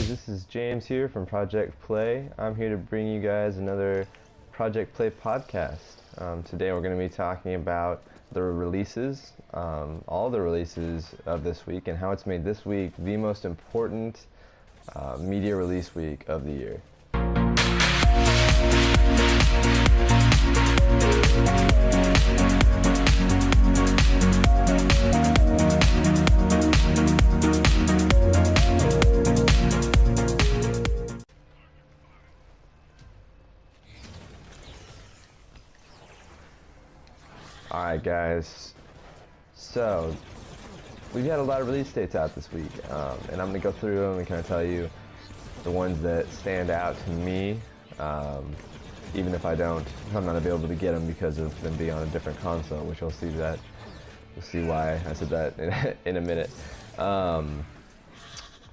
guys, this is James here from Project Play. I'm here to bring you guys another Project Play podcast. Today we're going to be talking about the releases, all the releases of this week, and how it's made this week the most important media release week of the year. Alright guys, so we've had a lot of release dates out this week, and I'm going to go through them and kind of tell you the ones that stand out to me, even if I'm not available to get them because of them being on a different console, which you'll see why I said that in a minute.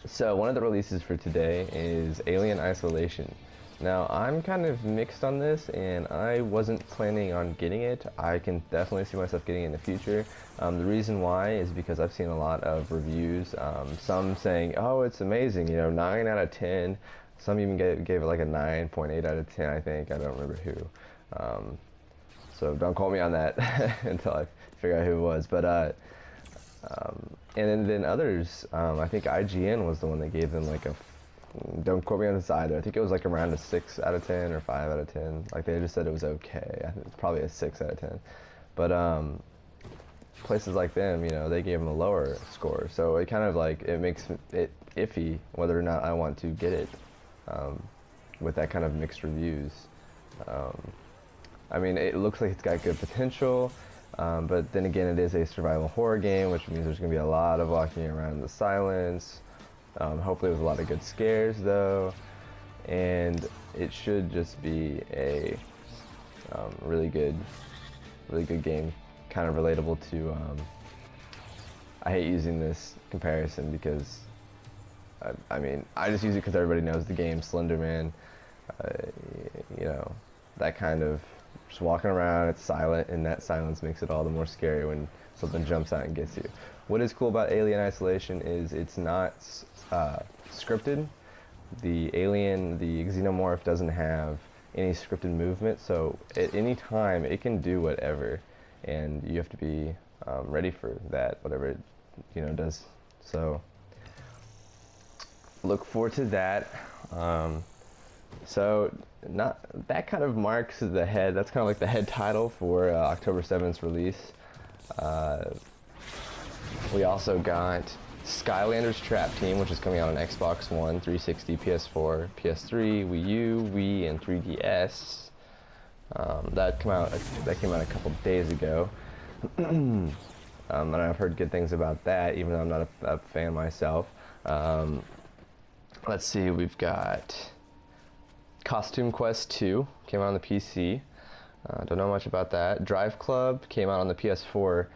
So one of the releases for today is Alien Isolation. Now, I'm kind of mixed on this, and I wasn't planning on getting it. I can definitely see myself getting it in the future. The reason why is because I've seen a lot of reviews, some saying, oh, it's amazing, 9 out of 10. Some even gave it like a 9.8 out of 10, I think. I don't remember who. So don't quote me on that until I figure out who it was. But and then others, I think IGN was the one that gave them like a, don't quote me on this either, I think it was like around a 6 out of 10 or 5 out of 10. Like they just said it was okay. I think it's probably a 6 out of 10. But places like them, they gave them a lower score. So it kind of like, it makes it iffy whether or not I want to get it with that kind of mixed reviews. I mean, it looks like it's got good potential, but then again, it is a survival horror game, which means there's going to be a lot of walking around in the silence. Hopefully with a lot of good scares though, and it should just be a really good game, kind of relatable to, I hate using this comparison because, I mean, I just use it because everybody knows the game, Slender Man, that kind of, just walking around, it's silent, and that silence makes it all the more scary when something jumps out and gets you. What is cool about Alien Isolation is it's not scripted. The alien, the xenomorph, doesn't have any scripted movement, so at any time it can do whatever, and you have to be ready for that, whatever it does. So look forward to that. So that kind of marks the head. That's kind of like the head title for October 7th's release. We also got Skylanders Trap Team, which is coming out on Xbox One, 360, PS4, PS3, Wii U, Wii, and 3DS. That came out a couple days ago. And I've heard good things about that, even though I'm not a fan myself. Let's see, we've got Costume Quest 2, came out on the PC. Don't know much about that. Driveclub came out on the PS4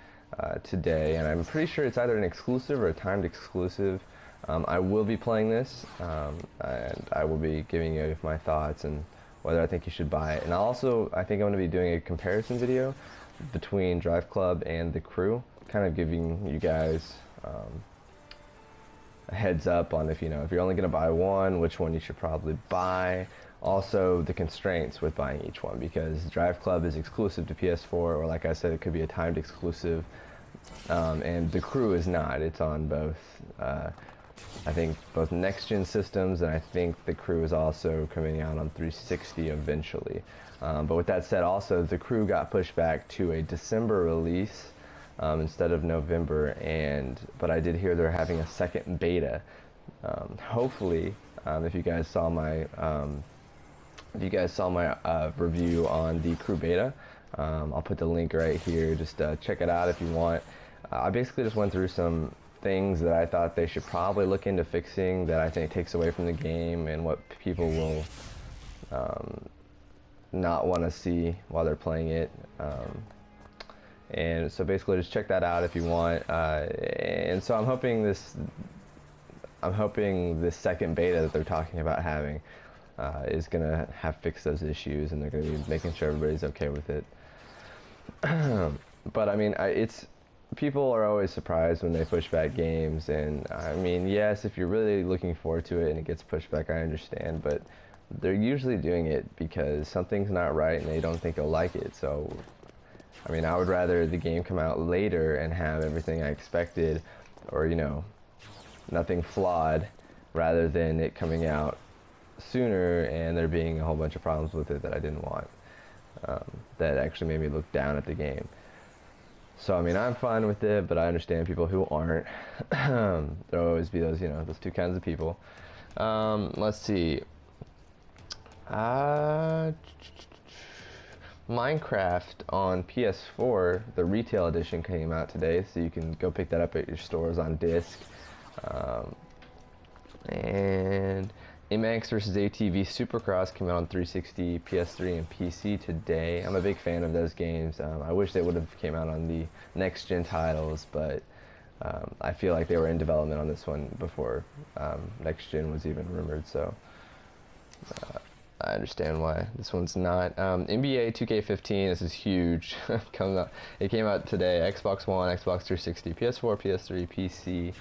today, and I'm pretty sure it's either an exclusive or a timed exclusive. I will be playing this, and I will be giving you my thoughts and whether I think you should buy it. And also, I think I'm going to be doing a comparison video between Driveclub and The Crew, kind of giving you guys a heads up on if you're only going to buy one, which one you should probably buy. Also, the constraints with buying each one, because Driveclub is exclusive to PS4, or like I said, it could be a timed exclusive, and The Crew is not. It's on both, I think, both next-gen systems, and I think The Crew is also coming out on 360 eventually. But with that said, also, The Crew got pushed back to a December release instead of November, but I did hear they're having a second beta. Hopefully, if you guys saw my review on the Crew beta, I'll put the link right here. Just check it out if you want. I basically just went through some things that I thought they should probably look into fixing that I think takes away from the game and what people will not want to see while they're playing it. And so basically just check that out if you want. And so I'm hoping this second beta that they're talking about having is going to have fixed those issues, and they're going to be making sure everybody's okay with it. But I mean, people are always surprised when they push back games, and I mean, yes, if you're really looking forward to it and it gets pushed back, I understand, but they're usually doing it because something's not right and they don't think you'll like it. So, I mean, I would rather the game come out later and have everything I expected, or, you know, nothing flawed, rather than it coming out sooner and there being a whole bunch of problems with it that I didn't want, that actually made me look down at the game. So, I mean, I'm fine with it, but I understand people who aren't. There'll always be those, you know, those two kinds of people. Let's see. Minecraft on PS4, the retail edition came out today, so you can go pick that up at your stores on disc. And MX vs ATV Supercross came out on 360, PS3, and PC today. I'm a big fan of those games. I wish they would have came out on the next-gen titles, but I feel like they were in development on this one before next-gen was even rumored, so I understand why this one's not. NBA 2K15, this is huge. It came out today. Xbox One, Xbox 360, PS4, PS3, PC.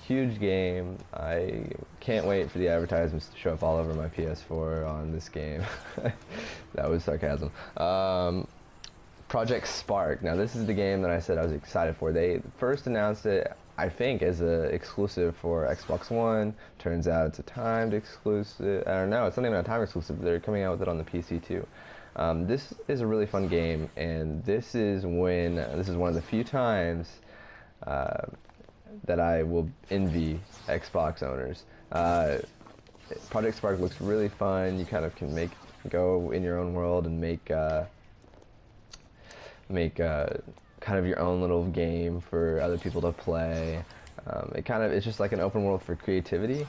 Huge game. I can't wait for the advertisements to show up all over my PS4 on this game. That was sarcasm. Project Spark. Now this is the game that I said I was excited for. They first announced it, I think, as an exclusive for Xbox One. Turns out it's a timed exclusive. I don't know, it's not even a timed exclusive. They're coming out with it on the PC too. This is a really fun game, and this is one of the few times that I will envy Xbox owners. Project Spark looks really fun. You kind of can go in your own world and make kind of your own little game for other people to play. It's just like an open world for creativity,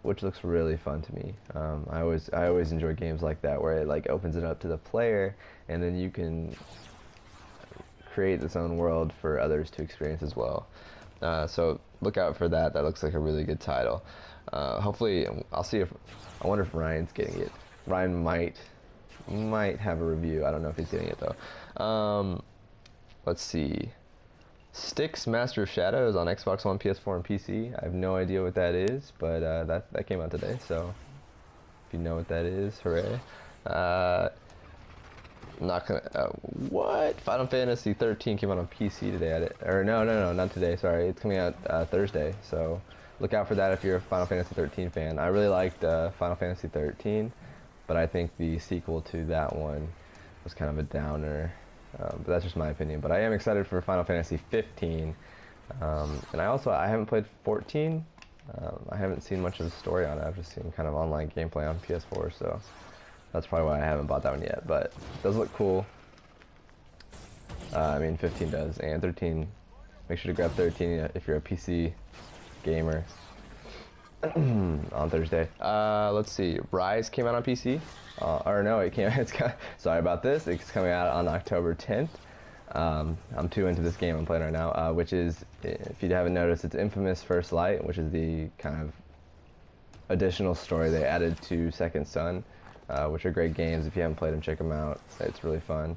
which looks really fun to me. I always enjoy games like that where it like opens it up to the player, and then you can create this own world for others to experience as well. So look out for that. That looks like a really good title. Hopefully, I wonder if Ryan's getting it. Ryan might have a review. I don't know if he's getting it though. Let's see. Styx Master of Shadows on Xbox One, PS4, and PC. I have no idea what that is, but that came out today. So if you know what that is, hooray! Not gonna. What? Final Fantasy 13 came out on PC today. No, not today. Sorry, it's coming out Thursday. So look out for that if you're a Final Fantasy 13 fan. I really liked Final Fantasy 13, but I think the sequel to that one was kind of a downer. But that's just my opinion. But I am excited for Final Fantasy 15, and I haven't played 14. I haven't seen much of the story on it. I've just seen kind of online gameplay on PS4, so that's probably why I haven't bought that one yet, but it does look cool. I mean, 15 does, and 13, make sure to grab 13 if you're a PC gamer on Thursday. Let's see, Rise came out on PC, or no, sorry about this, it's coming out on October 10th. I'm too into this game I'm playing right now, which is, if you haven't noticed, it's Infamous First Light, which is the kind of additional story they added to Second Son. Which are great games. If you haven't played them, check them out. It's really fun.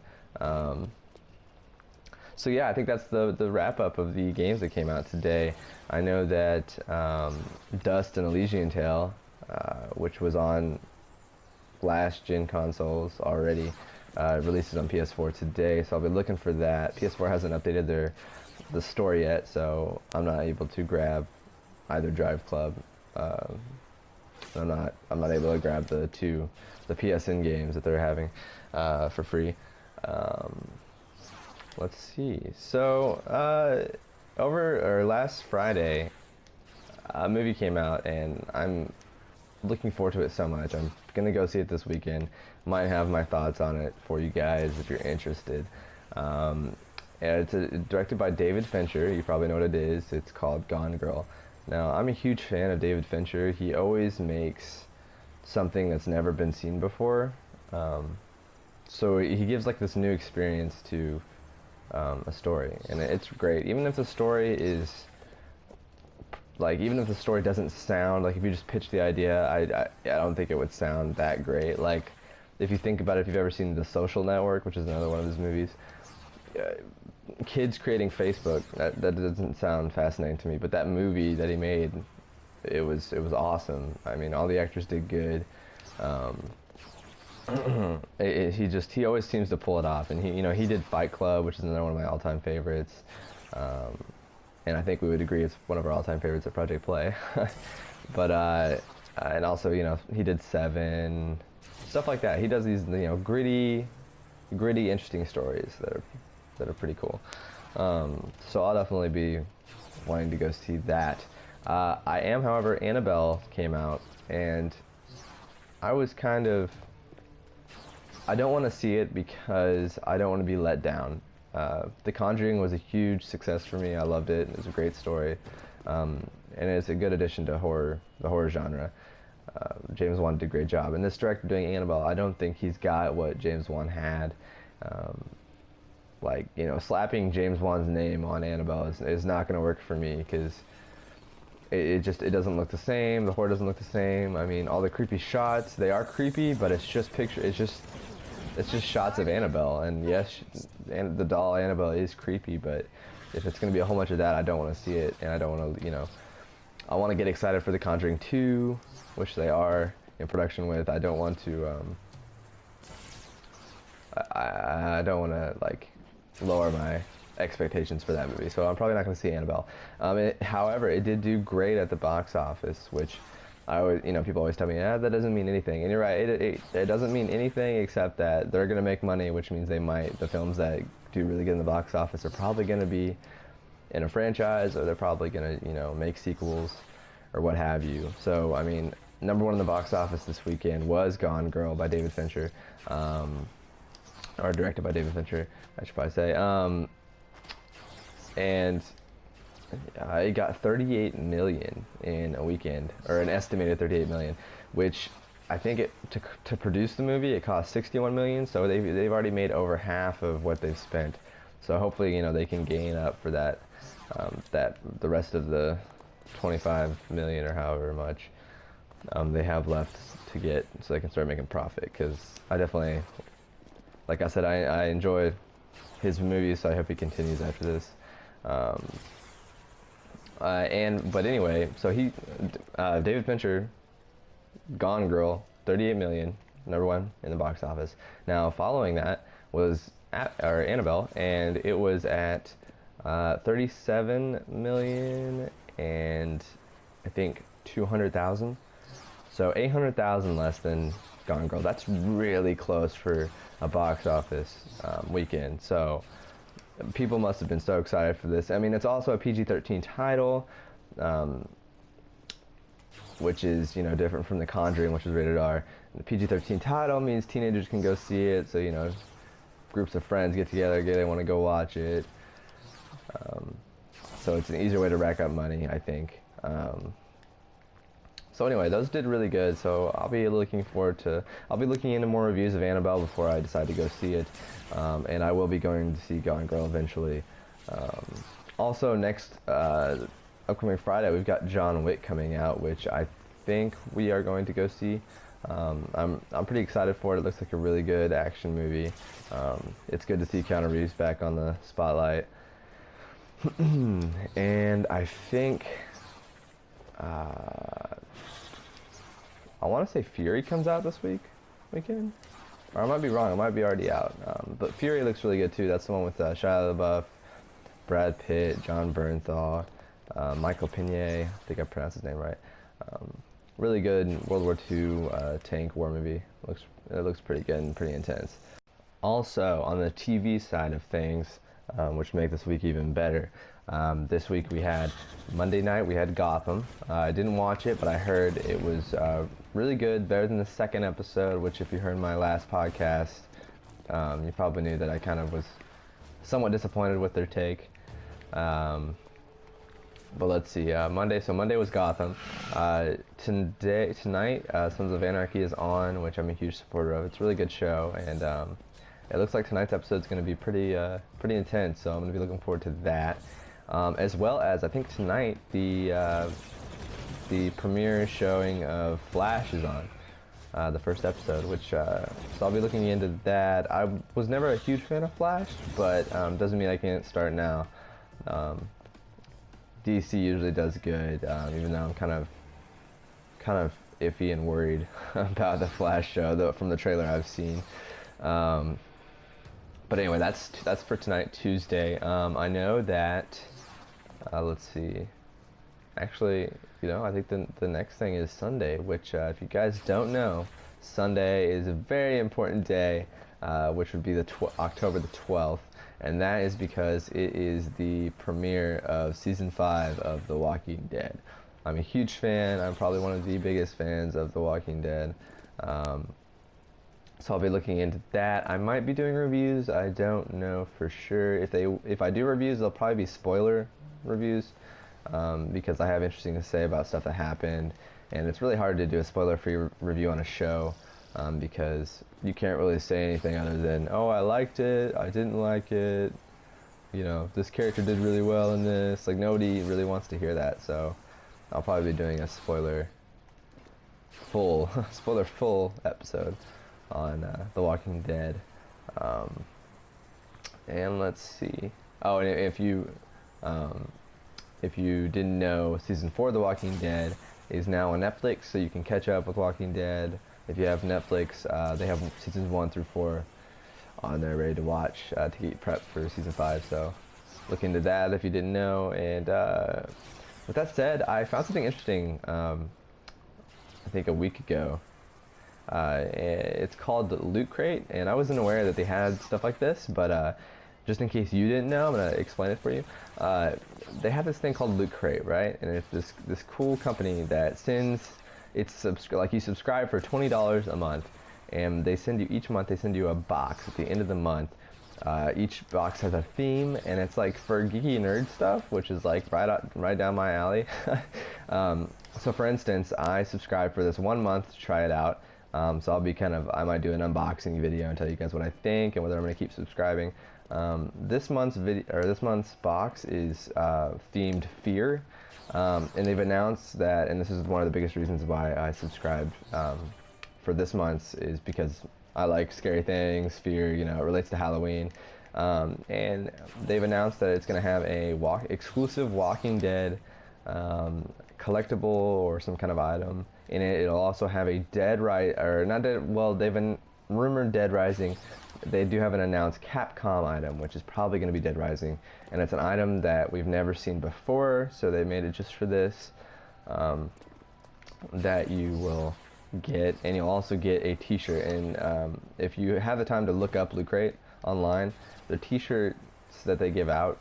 So yeah, I think that's the wrap up of the games that came out today. I know that Dust and Elysian Tale, which was on last gen consoles already, releases on PS4 today. So I'll be looking for that. PS4 hasn't updated the store yet, so I'm not able to grab either Driveclub. I'm not able to grab the PSN games that they're having for free. Let's see. So last Friday, a movie came out, and I'm looking forward to it so much. I'm gonna go see it this weekend. Might have my thoughts on it for you guys if you're interested. And it's directed by David Fincher. You probably know what it is. It's called Gone Girl. Now, I'm a huge fan of David Fincher. He always makes something that's never been seen before. So he gives like this new experience to a story, and it's great. Even if the story doesn't sound like, if you just pitch the idea, I don't think it would sound that great. Like, if you think about it, if you've ever seen The Social Network, which is another one of his movies, kids creating Facebook. That doesn't sound fascinating to me, but that movie that he made, it was awesome. I mean, all the actors did good. He always seems to pull it off, and he did Fight Club, which is another one of my all-time favorites, and I think we would agree it's one of our all-time favorites at Project Play. But and also he did Seven, stuff like that. He does these gritty, interesting stories that are pretty cool. So I'll definitely be wanting to go see that. I am, however, Annabelle came out, and I was kind of, I don't want to see it because I don't want to be let down. The Conjuring was a huge success for me. I loved it. It was a great story, and it's a good addition to the horror genre. James Wan did a great job, and this director doing Annabelle, I don't think he's got what James Wan had. Slapping James Wan's name on Annabelle is not going to work for me, because it doesn't look the same. The horror doesn't look the same. I mean, all the creepy shots, they are creepy, but it's just shots of Annabelle. And yes, and the doll Annabelle is creepy, but if it's going to be a whole bunch of that, I don't want to see it, and I don't want to, I want to get excited for The Conjuring 2, which they are in production with. I don't want to, I don't want to, lower my expectations for that movie, so I'm probably not going to see Annabelle. However, it did do great at the box office, which I always, people always tell me, that doesn't mean anything, and you're right, it doesn't mean anything except that they're going to make money, which means the films that do really good in the box office are probably going to be in a franchise, or they're probably going to, make sequels or what have you. So, I mean, number one in the box office this weekend was Gone Girl by David Fincher, or directed by David Fincher, I should probably say. And it got 38 million in a weekend, or an estimated 38 million, which I think to produce the movie it cost 61 million. So they've already made over half of what they've spent. So hopefully they can gain up for that the rest of the 25 million or however much they have left to get, so they can start making profit. Because I definitely, like I said, I enjoy his movies, so I hope he continues after this. But anyway, so David Fincher, Gone Girl, 38 million, number one in the box office. Now, following that was Annabelle, and it was at 37 million and I think 200,000. So 800,000 less than Gone Girl. That's really close for a box office weekend. So people must have been so excited for this. I mean, it's also a PG-13 title, which is, different from The Conjuring, which is rated R. And the PG-13 title means teenagers can go see it, so, groups of friends get together, they want to go watch it. So it's an easier way to rack up money, I think. So anyway, those did really good, so I'll be looking into more reviews of Annabelle before I decide to go see it. And I will be going to see Gone Girl eventually. Also, next upcoming Friday, we've got John Wick coming out, which I think we are going to go see. I'm pretty excited for it. It looks like a really good action movie. It's good to see Keanu Reeves back on the spotlight. And I think I want to say Fury comes out this weekend, or I might be wrong. It might be already out. But Fury looks really good too. That's the one with Shia LaBeouf, Brad Pitt, John Bernthal, Michael Pena. I think I pronounced his name right. Really good World War II tank war movie. It looks pretty good and pretty intense. Also, on the TV side of things, which make this week even better, this week we had Monday night. We had Gotham. I didn't watch it, but I heard it was really good, better than the second episode. Which, if you heard my last podcast, you probably knew that I kind of was somewhat disappointed with their take. But let's see. Monday. So Monday was Gotham. Tonight, Sons of Anarchy is on, which I'm a huge supporter of. It's a really good show, and it looks like tonight's episode is going to be pretty intense. So I'm going to be looking forward to that. As well as, I think tonight the premiere showing of Flash is on. the first episode, which so I'll be looking into that. I was never a huge fan of Flash, but doesn't mean I can't start now. DC usually does good, even though I'm kind of iffy and worried about the Flash show, though, from the trailer I've seen. But anyway, that's for tonight, Tuesday. I know that. Let's see. Actually, I think the next thing is Sunday, which, if you guys don't know, Sunday is a very important day, which would be the October the 12th, and that is because it is the premiere of Season 5 of The Walking Dead. I'm a huge fan. I'm probably one of the biggest fans of The Walking Dead. So I'll be looking into that. I might be doing reviews. I don't know for sure. If I do reviews, they'll probably be spoiler reviews, because I have interesting to say about stuff that happened, and it's really hard to do a spoiler-free review on a show, because you can't really say anything other than, oh, I liked it, I didn't like it, this character did really well in this. Like, nobody really wants to hear that, so I'll probably be doing a spoiler full episode on The Walking Dead. And let's see. Oh, and if you didn't know, Season 4 of The Walking Dead is now on Netflix, so you can catch up with Walking Dead. If you have Netflix, they have Seasons 1 through 4 on there ready to watch, to get prepped for Season 5, so look into that if you didn't know. And with that said, I found something interesting, I think a week ago. It's called Loot Crate, and I wasn't aware that they had stuff like this, but just in case you didn't know, I'm gonna explain it for you. They have this thing called Loot Crate, right? And it's this cool company that sends, like you subscribe for $20 a month, and they send you each month. They send you a box at the end of the month. Each box has a theme, and it's like for geeky nerd stuff, which is like right down my alley. So for instance, I subscribed for this 1 month to try it out. So I might do an unboxing video and tell you guys what I think and whether I'm going to keep subscribing. This month's box is themed fear, and they've announced that, and this is one of the biggest reasons why I subscribed for this month's, is because I like scary things, fear, it relates to Halloween, and they've announced that it's going to have a exclusive Walking Dead collectible or some kind of item in it. It'll also have a rumored Dead Rising. They do have an announced Capcom item, which is probably going to be Dead Rising, and it's an item that we've never seen before, so they made it just for this, that you will get, and you'll also get a t-shirt. And if you have the time to look up Loot Crate online, the t-shirts that they give out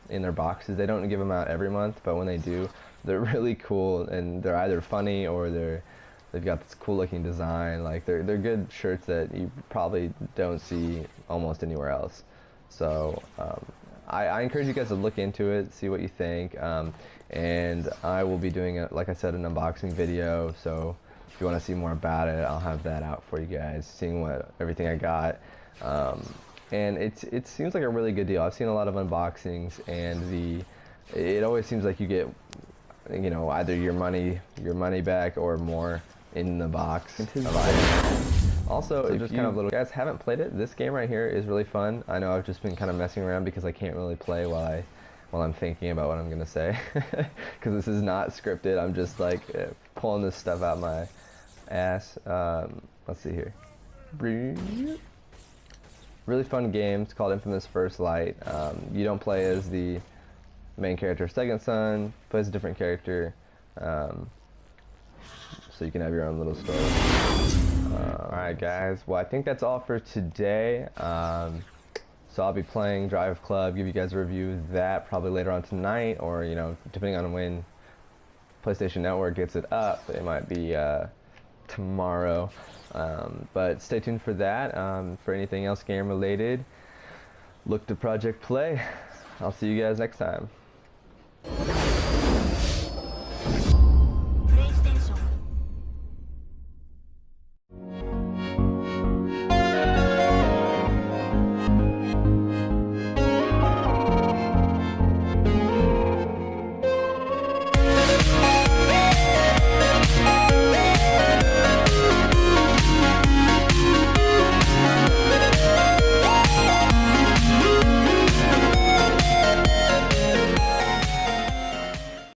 in their boxes, they don't give them out every month, but when they do, they're really cool, and they're either funny or they've got this cool looking design. Like they're good shirts that you probably don't see almost anywhere else. So I encourage you guys to look into it, see what you think, and I will be doing, like I said, an unboxing video. So if you want to see more about it, I'll have that out for you guys, seeing everything I got. And it seems like a really good deal. I've seen a lot of unboxings, and it always seems like you get, either your money back or more in the box. Also, if you guys haven't played it, this game right here is really fun. I know I've just been kind of messing around because I can't really play while I'm thinking about what I'm gonna say, because this is not scripted. I'm just like pulling this stuff out my ass. Let's see here. Really fun game. It's called Infamous First Light. You don't play as the main character, second son, plays a different character, so you can have your own little story. Alright guys, well I think that's all for today. So I'll be playing Driveclub, give you guys a review of that probably later on tonight, or depending on when PlayStation Network gets it up, it might be tomorrow. But stay tuned for that. For anything else game related, look to Project Play. I'll see you guys next time.